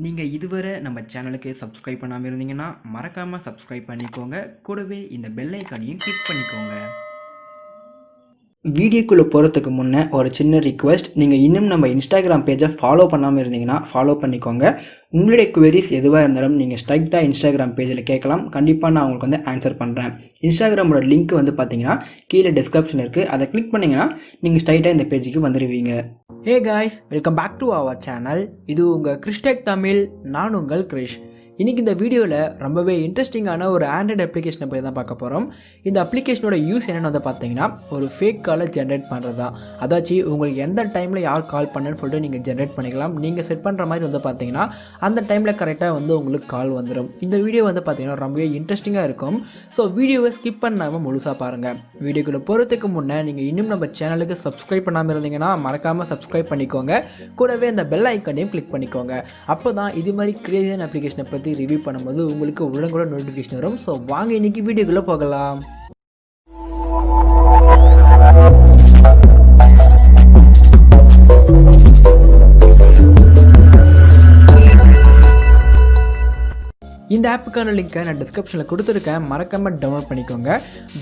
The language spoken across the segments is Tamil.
நீங்கள் இதுவரை நம்ம சேனலுக்கு சப்ஸ்கிரைப் பண்ணாமல் இருந்தீங்கன்னா மறக்காமல் சப்ஸ்கிரைப் பண்ணிக்கோங்க. கூடவே இந்த பெல் ஐக்கானையும் கிளிக் பண்ணிக்கோங்க. வீடியோக்குள்ளே போகிறதுக்கு முன்னே ஒரு சின்ன ரிக்வெஸ்ட், நீங்கள் இன்னும் நம்ம இன்ஸ்டாகிராம் பேஜை ஃபாலோ பண்ணாமல் இருந்தீங்கன்னா ஃபாலோ பண்ணிக்கோங்க. உங்களுடைய குவரிஸ் எதுவாக இருந்தாலும் நீங்கள் ஸ்ட்ரைட்டாக இன்ஸ்டாகிராம் பேஜில் கேட்கலாம். கண்டிப்பாக நான் உங்களுக்கு ஆன்சர் பண்ணுறேன். இன்ஸ்டாகிராமோட லிங்க் பார்த்தீங்கன்னா கீழே டிஸ்கிரிப்ஷனில் இருக்குது. அதை கிளிக் பண்ணிங்கன்னா நீங்கள் ஸ்ட்ரைட்டாக இந்த பேஜுக்கு வந்துடுவீங்க. Hey guys, welcome back to our channel. இது உங்கள் கிறிஸ்டெக் தமிழ். நான் உங்கள் கிரிஷ். இன்றைக்கி இந்த வீடியோவில் ரொம்பவே இன்ட்ரெஸ்டிங்கான ஒரு ஆண்ட்ராய்டு அப்ளிகேஷனை பற்றி தான் பார்க்க போகிறோம். இந்த அப்ளிகேஷனோட யூஸ் என்னென்னு பார்த்தீங்கன்னா, ஒரு ஃபேக் காலை ஜென்ரேட் பண்ணுறது தான். அதாச்சு உங்களுக்கு எந்த டைமில் யார் கால் பண்ணுன்னு சொல்லிட்டு நீங்கள் ஜென்ரேட் பண்ணிக்கலாம். நீங்கள் செட் பண்ணுற மாதிரி பார்த்தீங்கன்னா அந்த டைமில் கரெக்டாக உங்களுக்கு கால் வந்துடும். இந்த வீடியோ பார்த்தீங்கன்னா ரொம்பவே இன்ட்ரெஸ்டிங்காக இருக்கும். ஸோ வீடியோவை ஸ்கிப் பண்ணாமல் முழுசாக பாருங்கள். வீடியோக்குள்ளே போகிறதுக்கு முன்னே நீங்கள் இன்னும் நம்ம சேனலுக்கு சப்ஸ்கிரைப் பண்ணாமல் இருந்தீங்கன்னா மறக்காமல் சப்ஸ்கிரைப் பண்ணிக்கோங்க. கூடவே அந்த பெல் ஐக்கனையும் கிளிக் பண்ணிக்கோங்க. அப்போ தான் இது மாதிரி கிரேசியான அப்ளிகேஷனை பற்றி ரிவ்யூ பண்ணும்போது உங்களுக்கு உடனுக்குடன் நோட்டிஃபிகேஷன் வரும். ஸோ வாங்க இன்னைக்கு வீடியோக்குள்ளே போகலாம். இந்த ஆப்புக்கான லிங்க்கை நான் டிஸ்கிரிப்ஷனில் கொடுத்துருக்கேன். மறக்காமல் டவுன்லோட் பண்ணிக்கோங்க.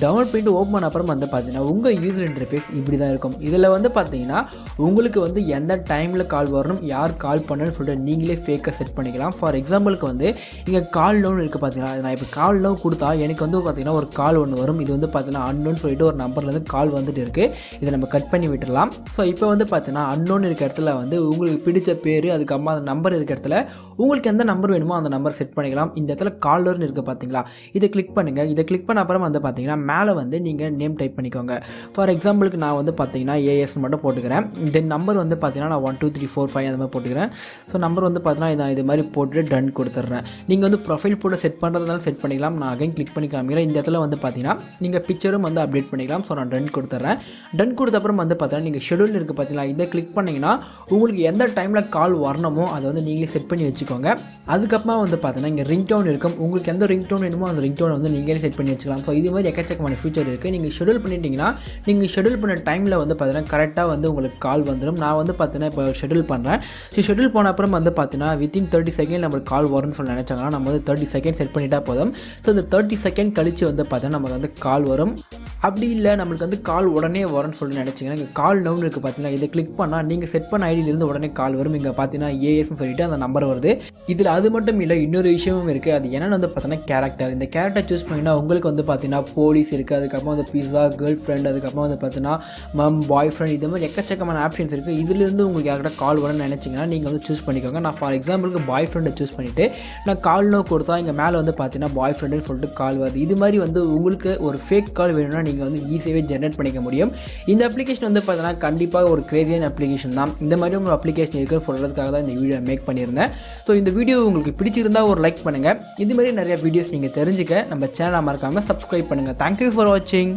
டவுன்லோட் பண்ணிட்டு ஓப்பன் பண்ண அப்புறம் பார்த்தீங்கன்னா உங்கள் யூசர் இன்டர்ஃபேஸ் இப்படி தான் இருக்கும். இதில் பார்த்தீங்கன்னா உங்களுக்கு எந்த டைமில் கால் வரணும், யார் கால் பண்ணணும்னு சொல்லிட்டு நீங்களே ஃபேக்காக செட் பண்ணிக்கலாம். ஃபார் எக்ஸாம்பிளுக்கு இங்கே கால் லோன் இருக்குது பார்த்தீங்கன்னா, நான் இப்போ கால் லோன் கொடுத்தா எனக்கு பார்த்தீங்கன்னா ஒரு கால் ஒன்று வரும். இது பார்த்தீங்கன்னா அன்னோன்னு சொல்லிட்டு ஒரு நம்பர்லேருந்து கால் வந்துட்டு இருக்குது. இதை நம்ம கட் பண்ணி விட்டுடலாம். ஸோ இப்போ பார்த்தீங்கன்னா அன்னோன் இருக்க இடத்துல உங்களுக்கு பிடிச்ச பேர், அதுக்கப்புறமா அந்த நம்பர் இருக்க இடத்துல உங்களுக்கு எந்த நம்பர் வேணுமோ அந்த நம்பர் செட் பண்ணிக்கலாம். இந்த இடத்துல காலர்னு இருக்குது பார்த்தீங்களா, இதை கிளிக் பண்ணுங்கள். இதை கிளிக் பண்ண அப்புறம் பார்த்தீங்கன்னா மேலே நீங்கள் நேம் டைப் பண்ணிக்கோங்க. ஃபார் எக்ஸாம்பிளுக்கு நான் பார்த்தீங்கன்னா ஏஎஸ் மட்டும் போட்டுக்கிறேன். தென் நம்பர் பார்த்தீங்கன்னா நான் 1 2 3 4 5 அந்த மாதிரி போட்டுக்கிறேன். ஸோ நம்பர் பார்த்தீங்கன்னா நான் இது மாதிரி போட்டு டன் கொடுத்துட்றேன். நீங்கள் ப்ரொஃபைல் போட்டு செட் பண்ணுறதுனால செட் பண்ணிக்கலாம். நான் அகைன் கிளிக் பண்ணி காமிக்கிறேன். இந்த இடத்துல பார்த்தீங்கன்னா நீங்கள் பிக்சரும் அப்டேட் பண்ணிக்கலாம். ஸோ நான் டன் கொடுத்துட்றேன். டன் கொடுத்த அப்புறம் பார்த்தீங்கன்னா நீங்கள் ஷெடியூல் இருக்குது பார்த்தீங்களா, இதை கிளிக் பண்ணிங்கன்னா உங்களுக்கு எந்த டைமில் கால் வரணுமோ அதை நீங்களே செட் பண்ணி வச்சுக்கோங்க. அதுக்கப்புறமா பார்த்தீங்கன்னா இங்கே ரிங் டோன் இருக்கும். உங்களுக்கு எந்த ரிங் டோன் வேணுமோ அந்த ரிங் டோனை நீங்களே செட் பண்ணி வச்சுக்கலாம். ஸோ இது மாதிரி எக்கச்சக்கமான ஃபியூச்சர் இருக்குது. நீங்கள் ஷெடியூல் பண்ணிட்டீங்கன்னா நீங்கள் ஷெடியூல் பண்ண டைமில் பார்த்தீங்கன்னா கரெக்டாக உங்களுக்கு கால் வந்துடும். நான் பார்த்தீங்கன்னா இப்போ ஷெடியூல் பண்ணுறேன். ஸோ ஷெடியூல் போன அப்புறம் பார்த்தீங்கன்னா வித்தின் 30 செகண்ட் நம்மளுக்கு கால் வரும்னு சொல்லி நினச்சாங்கன்னா நம்ம 30 செகண்ட் செட் பண்ணிட்டா போதும். ஸோ இந்த 30 செகண்ட் கழிச்சு பார்த்தீங்கன்னா நமக்கு கால் வரும். அப்படி இல்லை நம்மளுக்கு கால் உடனே வரும்னு சொல்லி நினச்சிங்கன்னா இங்கே கால் நவுன் இருக்குது பார்த்தீங்கன்னா, இதை கிளிக் பண்ணால் நீங்கள் செட் பண்ண ஐடியிலேருந்து உடனே கால் வரும். இங்கே பார்த்தீங்கன்னா ஏஎஸ்ன்னு சொல்லிட்டு அந்த நம்பர் வருது. இதில் அது மட்டும் இல்லை, இன்னொரு விஷயமும் இருக்குது. அது என்னென்னு பார்த்தீங்கன்னா கேரக்டர். இந்த கேரக்டர் சூஸ் பண்ணிங்கன்னா உங்களுக்கு பார்த்தீங்கன்னா போலீஸ் இருக்குது, அதுக்கப்புறம் பிஸா, கேர்ள் ஃப்ரெண்ட், அதுக்கப்புறம் பார்த்தீங்கன்னா மம், பாய் ஃப்ரெண்ட், இது மாதிரி எக்கச்சக்கமான ஆப்ஷன்ஸ் இருக்குது. இதுலேருந்து உங்களுக்கு யார்கிட்ட கால் வரும்னு நினச்சிங்கன்னா நீங்கள் சூஸ் பண்ணிக்கோங்க. நான் ஃபார் எக்ஸாம்பிளுக்கு பாய் ஃப்ரெண்டை சூஸ் பண்ணிவிட்டு நான் கால் நோ கொடுத்தா இங்கே மேலே பார்த்தீங்கன்னா பாய் ஃப்ரெண்டுன்னு சொல்லிட்டு கால் வருது. இது மாதிரி உங்களுக்கு ஒரு ஃபேக் கால் வேணும்னா நீங்கள் ஈஸியாகவே ஜென்ரேட் பண்ணிக்க முடியும். இந்த அப்ளிகேஷன் பார்த்தீங்கன்னா கண்டிப்பாக ஒரு கிரேசியான அப்ளிகேஷன் தான். இந்த மாதிரி உங்கள் அப்ளிகேஷன் இருக்குன்னு சொல்கிறதுக்காக தான் இந்த வீடியோ மேக் பண்ணியிருந்தேன். ஸோ இந்த வீடியோ உங்களுக்கு பிடிச்சிருந்தா ஒரு லைக் பண்ணுங்கள். இது மாதிரி நிறைய வீடியோஸ் நீங்கள் தெரிஞ்சுக்க நம்ம சேனலை மறக்காமல் சப்ஸ்கிரைப் பண்ணுங்கள். தேங்க்யூ ஃபார் வாட்சிங்.